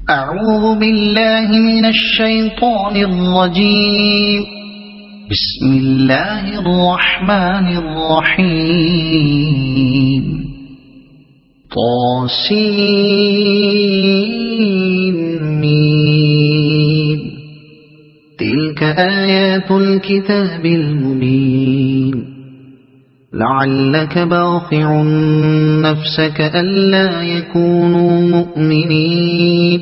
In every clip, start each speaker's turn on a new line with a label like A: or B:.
A: أعوذ بالله من الشيطان الرجيم. بسم الله الرحمن الرحيم. طاسين. تلك آيات الكتاب المبين. لعلك باخع نفسك ألا يكونوا مؤمنين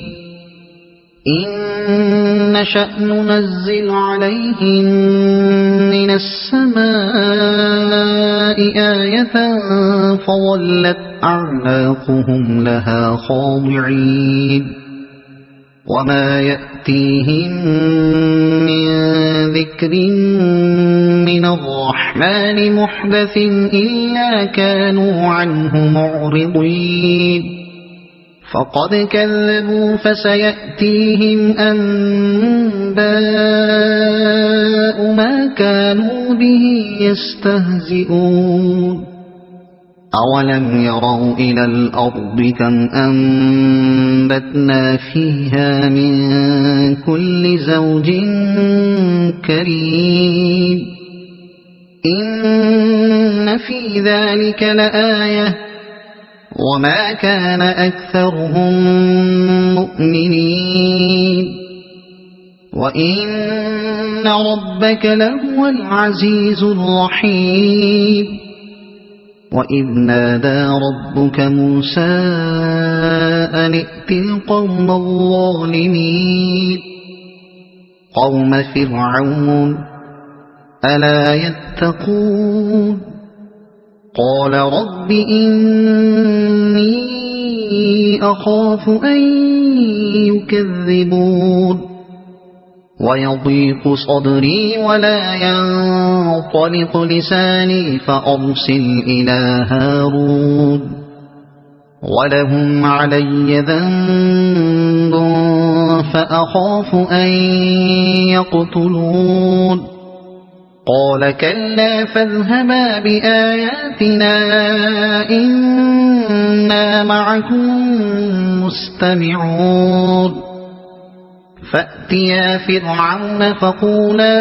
A: إن نشأ ننزل عليهم من السماء آية فظلت أعناقهم لها خاضعين وما يأتيهم من ذكر من الرحمن محدث إلا كانوا عنه معرضين فقد كذبوا فسيأتيهم أنباء ما كانوا به يستهزئون أولم يروا إلى الأرض كم أنبتنا فيها من كل زوج كريم إن في ذلك لآية وما كان أكثرهم مؤمنين وإن ربك لهو العزيز الرحيم وإذ نادى ربك موسى أن ائت القوم الظالمين قوم فرعون ألا يتقون قال رب إني أخاف أن يكذبون ويضيق صدري ولا ينطلق لساني فأرسل إلى هارون ولهم علي ذنب فأخاف أن يقتلون قال كلا فاذهبا بآياتنا إنا معكم مستمعون فأتيا فرعون فقولا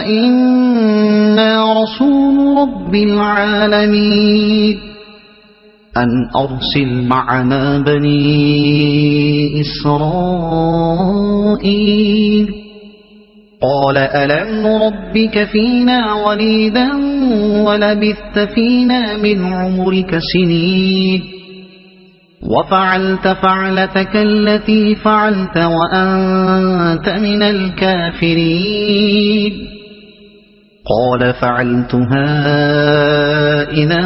A: إنا رسول رب العالمين أن أرسل معنا بني إسرائيل قال ألم نربك فينا وليدا ولبثت فينا من عمرك سنين وفعلت فعلتك التي فعلت وأنت من الكافرين قال فعلتها إذا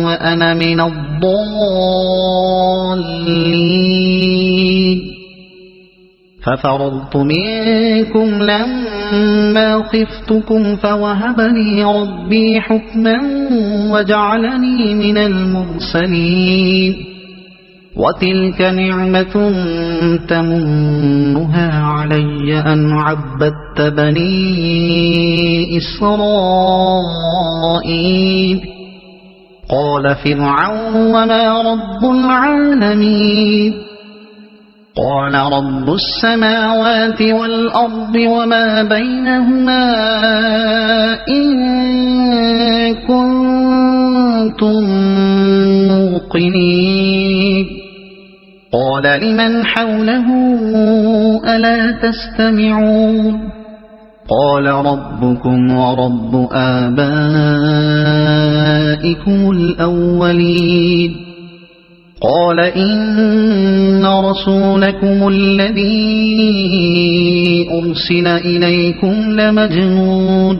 A: وأنا من الضالين ففررت منكم لما خفتكم فوهب لي ربي حكما وجعلني من المرسلين وتلك نعمة تمنها علي أن عبدت بني إسرائيل قال فرعون وما رب العالمين قال رب السماوات والأرض وما بينهما إن كنتم موقنين قال لمن حوله ألا تستمعون قال ربكم ورب آبائكم الأولين قال إن رسولكم الذي أرسل إليكم لمجنون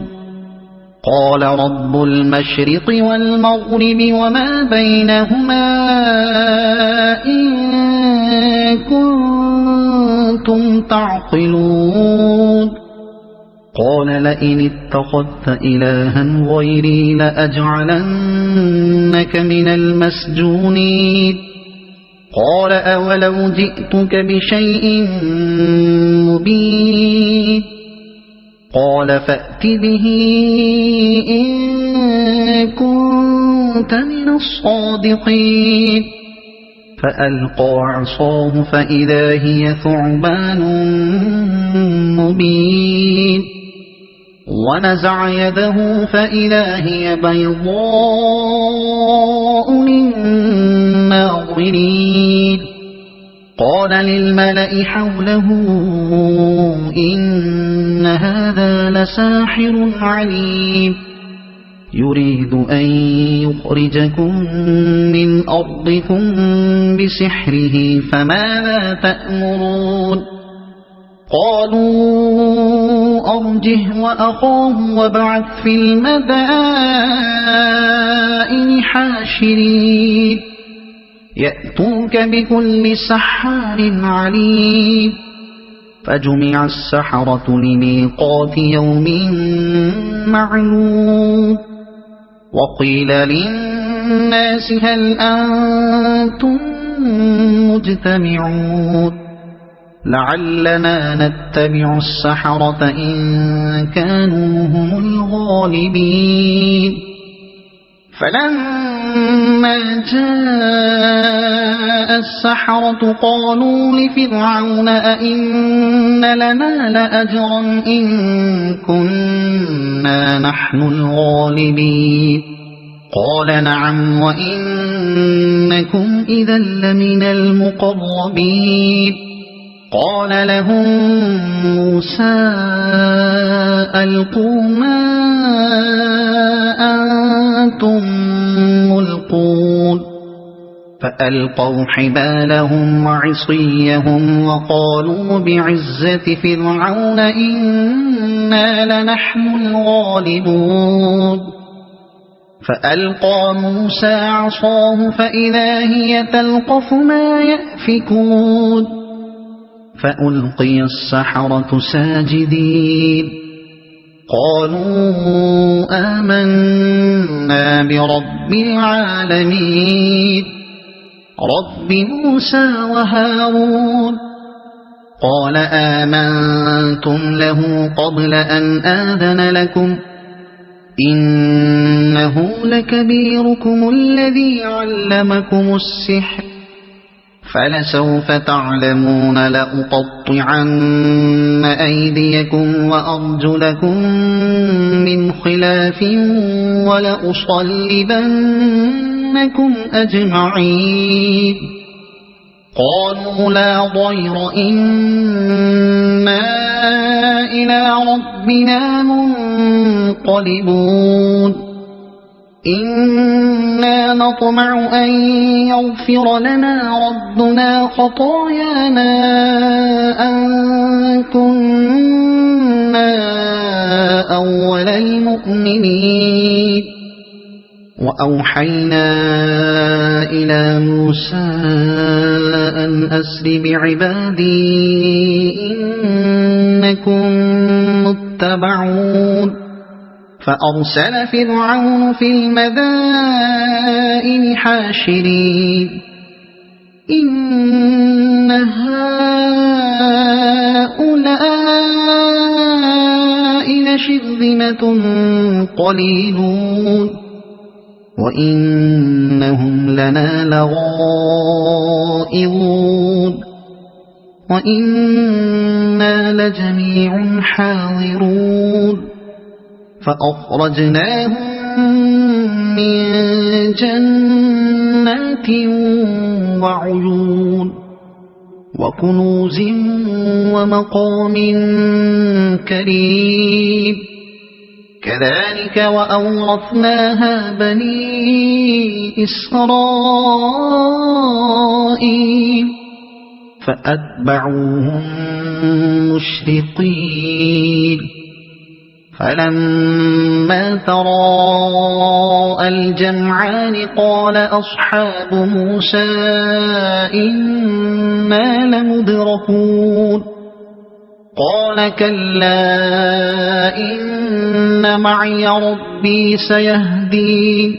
A: قال رب المشرق والمغرب وما بينهما إن كنتم تعقلون قال لئن اتخذت إلها غيري لأجعلنك من المسجونين قال أولو جئتك بشيء مبين قال فأت به إن كنت من الصادقين فألقى عصاه فإذا هي ثعبان مبين ونزع يده فإذا هي بيضاء للناظرين قال للملأ حوله إن هذا لساحر عليم يريد أن يخرجكم من أرضكم بسحره فماذا تأمرون قالوا أرجه وأخاه وابعث في المدائن حاشرين يأتوك بكل سحار عليم فجمع السحرة لميقات يوم معلوم وقيل للناس هل أنتم مجتمعون لعلنا نتبع السحرة إن كانوا هم الغالبين فلما جاء السحرة قالوا لفرعون أئن لنا لأجرا إن كنا نحن الغالبين قال نعم وإنكم إذا لمن المقربين قال لهم موسى ألقوا ما أنتم ملقون فألقوا حبالهم وعصيهم وقالوا بعزة فرعون إنا لنحن الغالبون فألقى موسى عصاه فإذا هي تلقف ما يأفكون فألقي السحرة ساجدين قالوا آمنا برب العالمين رب موسى وهارون قال آمنتم له قبل أن آذن لكم إنه لكبيركم الذي علمكم السحر فلسوف تعلمون لأقطعن أيديكم وأرجلكم من خلاف ولأصلبنكم أجمعين قالوا لا ضير إنا إلى ربنا منقلبون إنا نطمع أن يغفر لنا ربنا خطايانا أن كنا أول المؤمنين وأوحينا إلى موسى أن أسر بعبادي إنكم متبعون فأرسل فرعون في المدائن حاشرين إن هؤلاء لشرذمة قليلون وإنهم لنا لغائظون وإنا لجميع حاضرون فأخرجناهم من جنات وعيون وكنوز ومقام كريم كذلك وأورثناها بني إسرائيل فأتبعوهم مشرقين فلما تراءى الجمعان قال أصحاب موسى إنا لمدركون قال كلا إن معي ربي سيهدين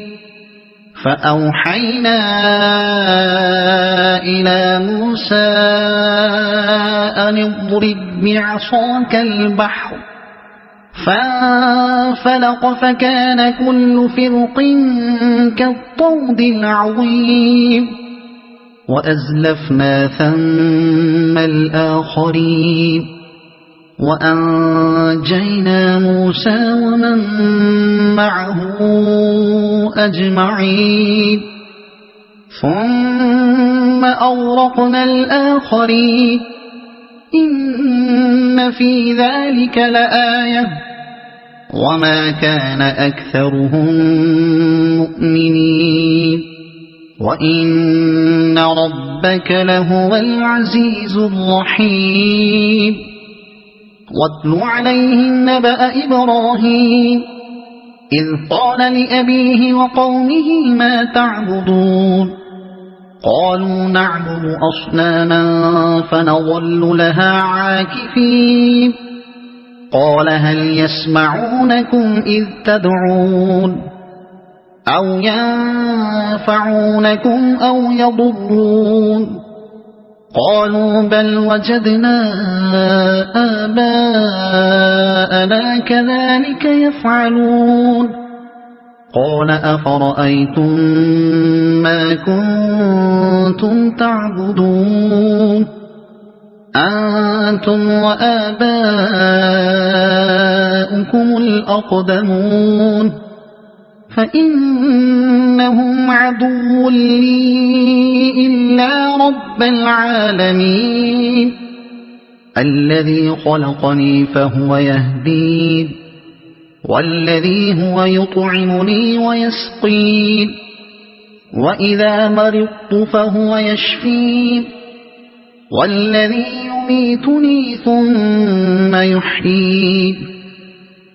A: فأوحينا إلى موسى أن اضرب بعصاك البحر فانفلق فكان كل فرق كالطود العظيم وأزلفنا ثم الآخرين وأنجينا موسى ومن معه أجمعين ثم أغرقنا الآخرين إن في ذلك لآية وما كان أكثرهم مؤمنين وإن ربك لهو العزيز الرحيم واتل عليهم نبأ إبراهيم إذ قال لأبيه وقومه ما تعبدون قالوا نعبد أصناما فنظل لها عاكفين قال هل يسمعونكم إذ تدعون أو ينفعونكم أو يضرون قالوا بل وجدنا آباءنا كذلك يفعلون قال أفرأيتم ما كنتم تعبدون أنتم وآباؤكم الأقدمون فإنهم عدو لي إلا رب العالمين الذي خلقني فهو يهدين والذي هو يطعمني ويسقين وإذا مرضت فهو يشفين والذي يميتني ثم يحيين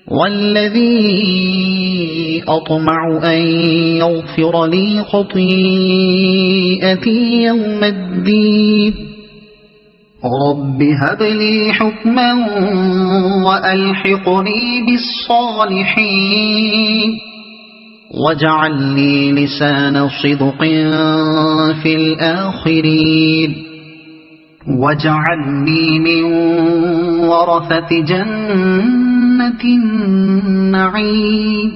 A: والذي أطمع أن يغفر لي خطيئتي يوم الدين رب هب لي حكما وألحقني بالصالحين واجعل لي لسان صدق في الآخرين واجعلني من ورثة جنة النعيم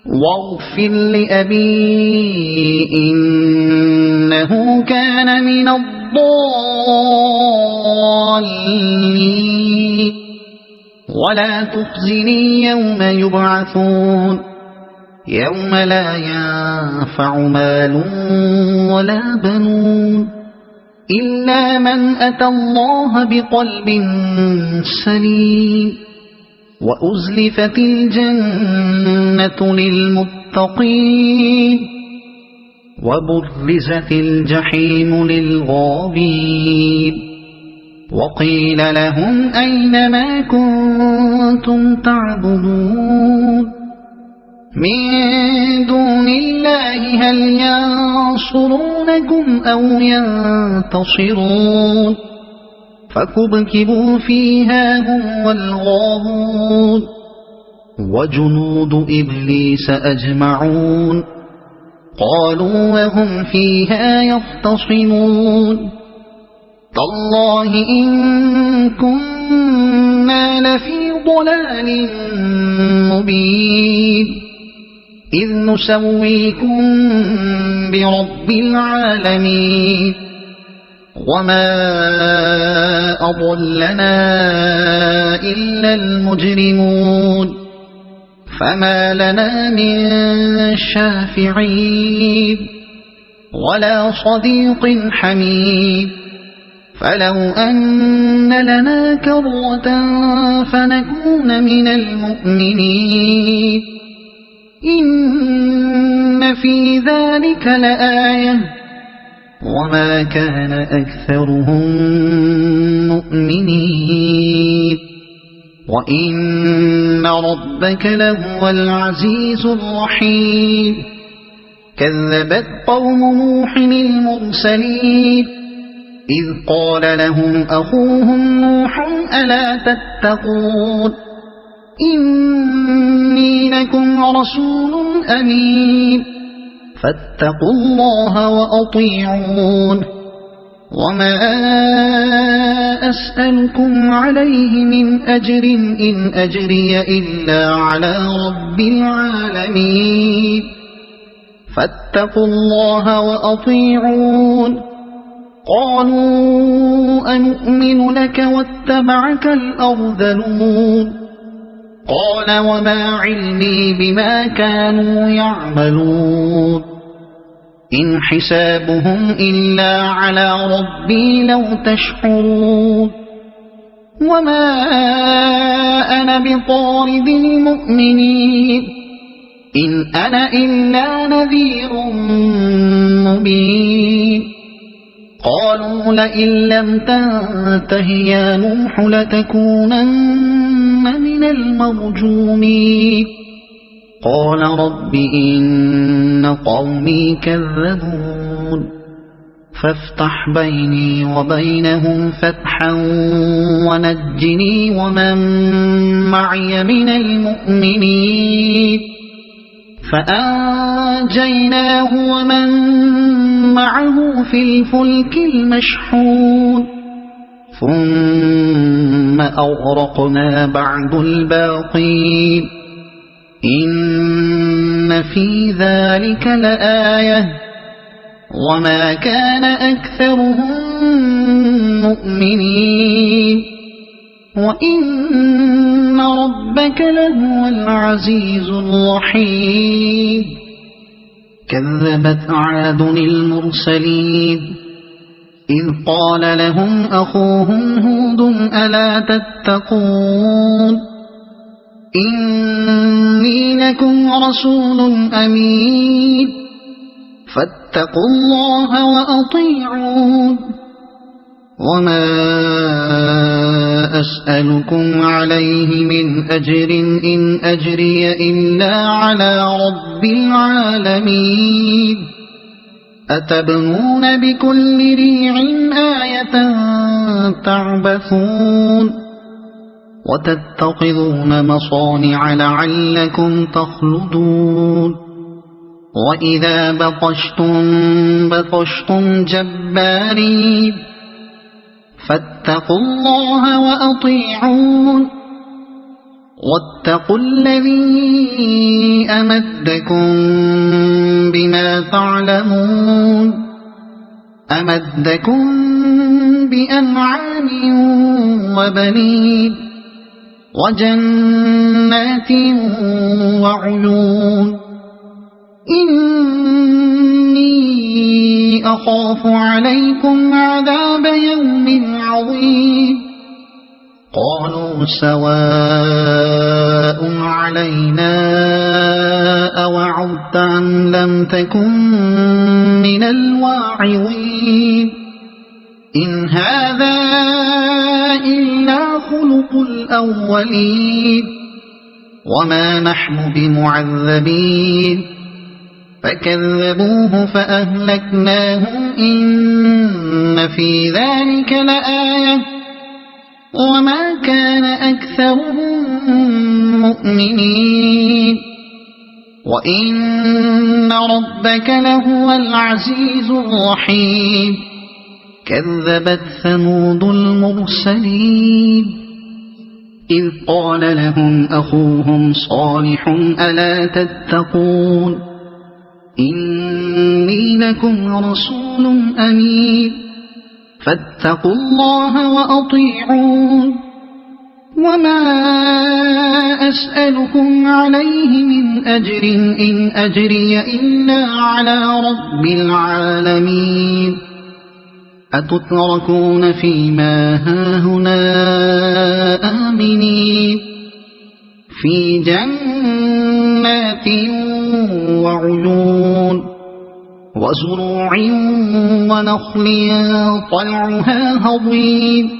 A: واغفر لأبي إنه كان من الضالين ولا تخزني يوم يبعثون يوم لا ينفع مال ولا بنون إلا من أتى الله بقلب سليم وأزلفت الجنة للمتقين وبرزت الجحيم للغابين وقيل لهم أين ما كنتم تعبدون من دون الله هل ينصرونكم أو ينتصرون فكبكبوا فيها هم والغاوون وجنود إبليس أجمعون قالوا وهم فيها يختصمون تالله إن كنا لفي ضلال مبين إذ نسويكم برب العالمين وما أضلنا إلا المجرمون فما لنا من شافعين ولا صديق حميد فلو أن لنا كرة فنكون من المؤمنين إن في ذلك لآية وما كان أكثرهم مؤمنين وإن ربك لهو العزيز الرحيم كذبت قوم نوح المرسلين إذ قال لهم أخوهم نوح ألا تتقون إني لكم رسول أمين فاتقوا الله وأطيعون وما أسألكم عليه من أجر إن أجري إلا على رب العالمين فاتقوا الله وأطيعون قالوا أنؤمن لك واتبعك الأرذلون قال وما علمي بما كانوا يعملون إن حسابهم إلا على ربي لو تشعرون وما أنا بطارد المؤمنين إن أنا إلا نذير مبين قالوا لئن لم تنته يا نوح لتكونن من المرجومين قال رب إن قومي كذبون فافتح بيني وبينهم فتحا ونجني ومن معي من المؤمنين فأنجيناه ومن معه في الفلك المشحون ثم أغرقنا بعد الباقين إن في ذلك لآية وما كان أكثرهم مؤمنين وإن ربك لهو العزيز الرحيم كذبت عاد المرسلين إذ قال لهم أخوهم هود ألا تتقون إني لكم رسول أمين فاتقوا الله وأطيعون وما أسألكم عليه من أجر إن أجري إلا على رب العالمين أتبنون بكل ريع آية تعبثون وتتخذون مصانع لعلكم تخلدون وإذا بطشتم جبارين فاتقوا الله وأطيعون واتقوا الذي أمدكم بما تعلمون أمدكم بأنعام وبنين وجنات وعيون إني أخاف عليكم عذاب يوم عظيم قالوا سواء علينا أوعدت أم لم تكن من الواعظين إن هذا إلا خلق الأولين وما نحن بمعذبين فكذبوه فأهلكناهم إن في ذلك لآية وما كان أكثرهم مؤمنين وإن ربك لهو العزيز الرحيم كذبت ثمود المرسلين إذ قال لهم أخوهم صالح ألا تتقون إني لكم رسول أمين فاتقوا الله وأطيعون وما أسألكم عليه من أجر إن أجري إلا على رب العالمين أتتركون فيما هاهنا آمنين في جنات وعيون وزروع ونخل طلعها هضيم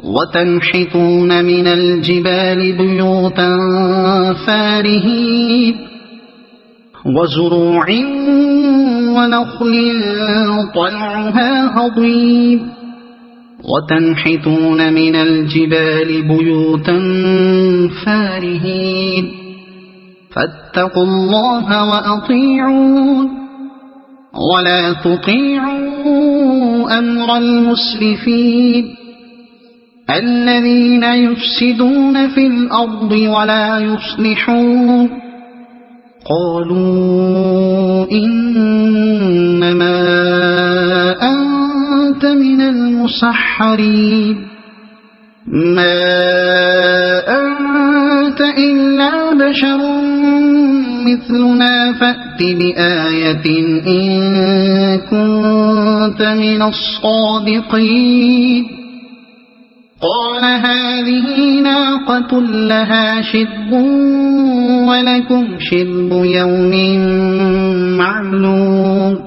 A: وتنحتون من الجبال بيوتا فارهين وزروع ونخل طلعها هضيم وتنحتون من الجبال بيوتا فارهين فاتقوا الله وأطيعون ولا تطيعوا أمر المسرفين الذين يفسدون في الأرض ولا يصلحون قالوا إنما أنت المسحرين ما أنت إلا بشر مثلنا فأت بآية إن كنت من الصادقين قال هذه ناقة لها شرب ولكم شرب يوم معلوم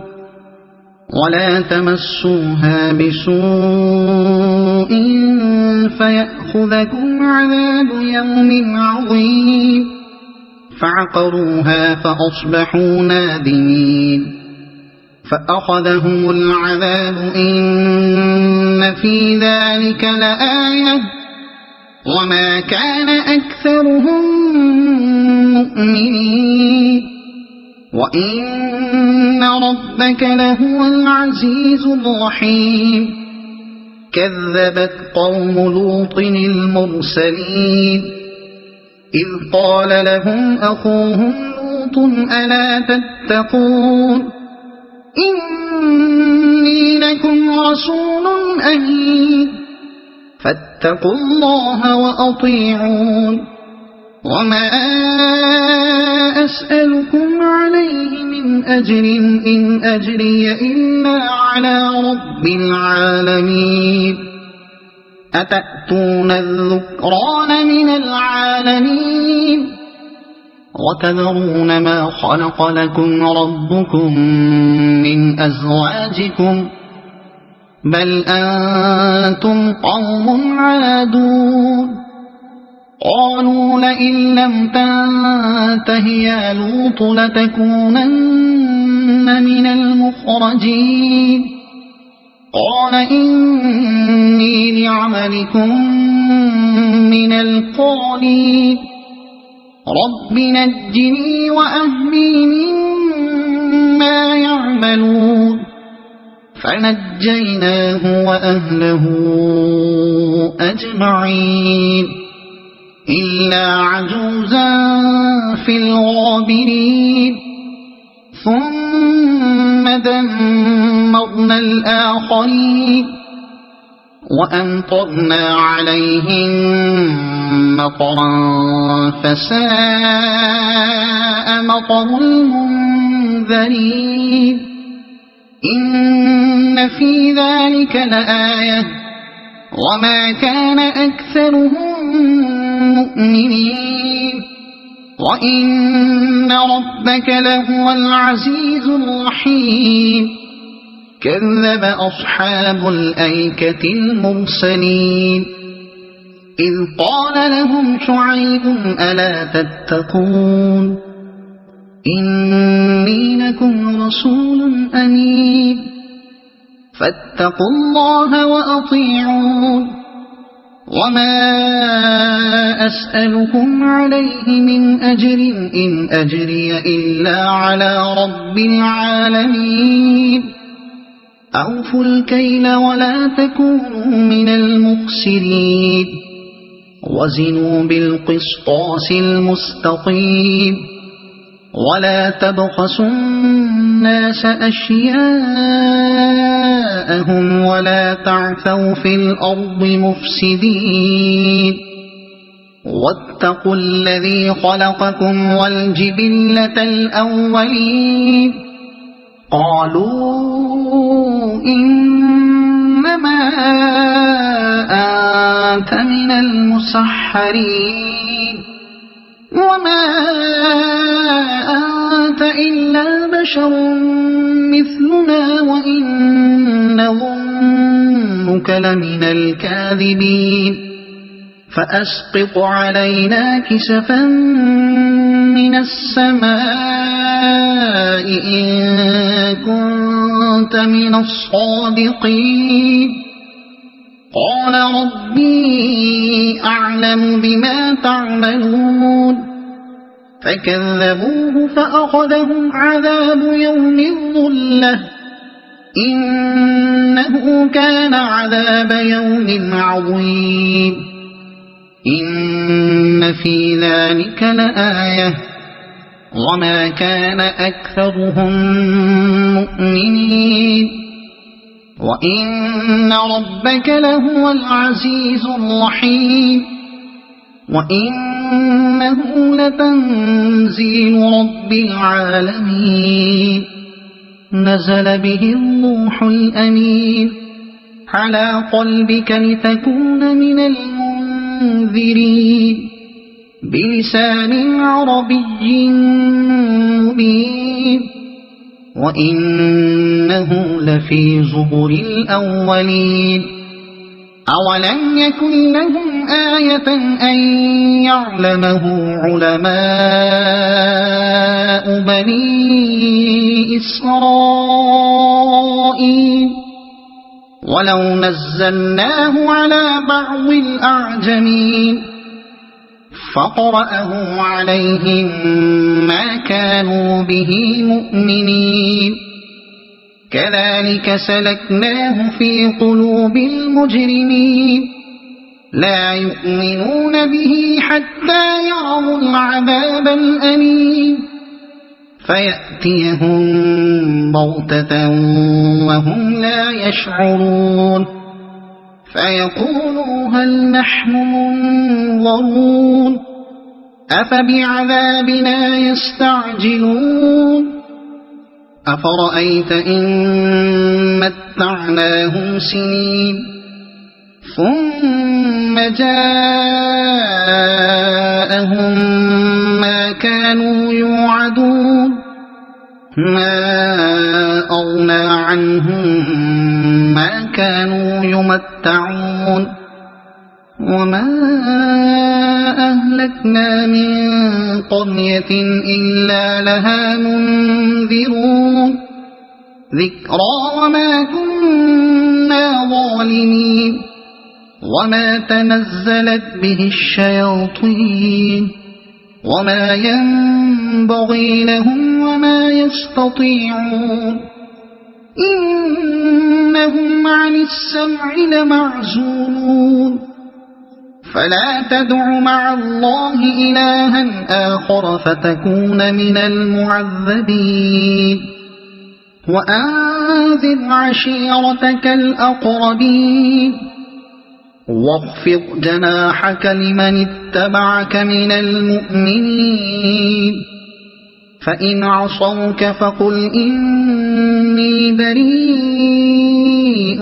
A: ولا تمسوها بسوء فيأخذكم عذاب يوم عظيم فعقروها فأصبحوا نادمين فأخذهم العذاب إن في ذلك لآية وما كان أكثرهم مؤمنين وإن ربك لهو العزيز الرحيم كذبت قوم لوط المرسلين إذ قال لهم أخوهم لوط ألا تتقون إني لكم رسول أمين فاتقوا الله وأطيعون وما أسألكم عليه من أجر إن أجري إلا على رب العالمين أتأتون الذكران من العالمين وتذرون ما خلق لكم ربكم من أزواجكم بل أنتم قوم عادون قالوا لئن لم تنته يا لوط لتكونن من المخرجين قال إني لعملكم من القالين رب نجني وأهلي مما يعملون فنجيناه وأهله أجمعين إلا عجوزا في الغابرين ثم دمرنا الآخرين وأمطرنا عليهم مطرا فساء مطر المنذرين إن في ذلك لآية وما كان أكثرهم مؤمنين وإن ربك لهو العزيز الرحيم كذب أصحاب الأيكة المرسلين إذ قال لهم شعيب ألا تتقون إني لكم رسول أمين فاتقوا الله وأطيعون وما أسألكم عليه من أجر إن أجري إلا على رب العالمين أوفوا الكيل ولا تكونوا من المخسرين وزنوا بالقسطاس المستقيم ولا تبخسوا الناس أشياءهم ولا تعثوا في الأرض مفسدين واتقوا الذي خلقكم والجبلة الأولين قالوا إنما أنت من المسحرين وما أنت إلا بشر مثلنا وإن نظنك لمن الكاذبين فأسقط علينا كسفا من السماء إن كنت من الصادقين قال ربي أعلم بما تعملون فكذبوه فأخذهم عذاب يوم الظلة إنه كان عذاب يوم عظيم إن في ذلك لآية وما كان أكثرهم مؤمنين وإن ربك لهو العزيز الرحيم وإنه لتنزيل رب العالمين نزل به الروح الأمين على قلبك لتكون من المنذرين بلسان عربي مبين وإنه لفي زبر الأولين أولم يكن لهم آية أن يعلمه علماء بني إسرائيل ولو نزلناه على بعض الأعجمين فقرأه عليهم ما كانوا به مؤمنين كذلك سلكناه في قلوب المجرمين لا يؤمنون به حتى يروا العذاب الأليم فيأتيهم بغتة وهم لا يشعرون فيقولوا هل نحن منظرون أفبعذابنا يستعجلون أفرأيت إن متعناهم سنين ثم جاءهم ما كانوا يوعدون ما أغنى عنهم ما كانوا يمتعون وما أهلكنا من قرية إلا لها منذرون ذكرى وما كنا ظالمين وما تنزلت به الشياطين وما ينبغي لهم وما يستطيعون إنهم عن السمع لمعزولون فلا تدع مع الله إلها آخر فتكون من المعذبين وأنذر عشيرتك الأقربين واخفض جناحك لمن اتبعك من المؤمنين فإن عصوك فقل إني بريء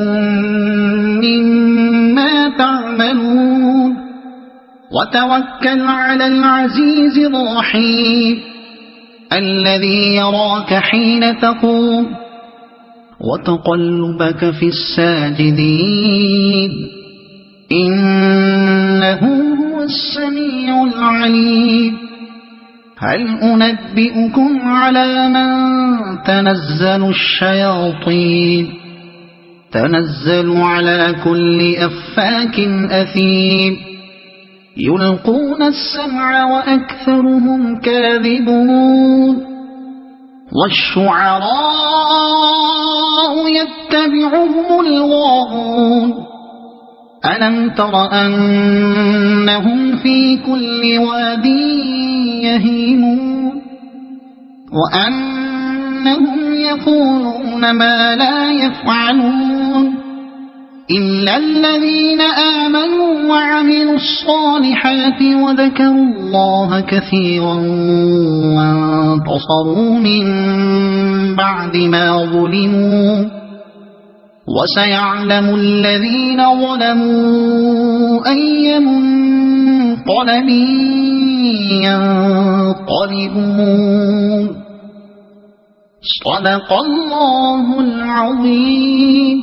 A: مما تعملون وتوكل على العزيز الرحيم الذي يراك حين تقوم وتقلبك في الساجدين إنه هو السميع العليم هل أنبئكم على من تنزل الشياطين تنزل على كل أفاك أثيم يلقون السمع وأكثرهم كاذبون والشعراء يتبعهم الغاوون ألم تر أنهم في كل واد يهيمون وأنهم يقولون ما لا يفعلون إلا الذين آمنوا وعملوا الصالحات وذكروا الله كثيرا وانتصروا من بعد ما ظلموا وسيعلم الذين ظلموا أي منقلب ينقلبون صدق الله العظيم.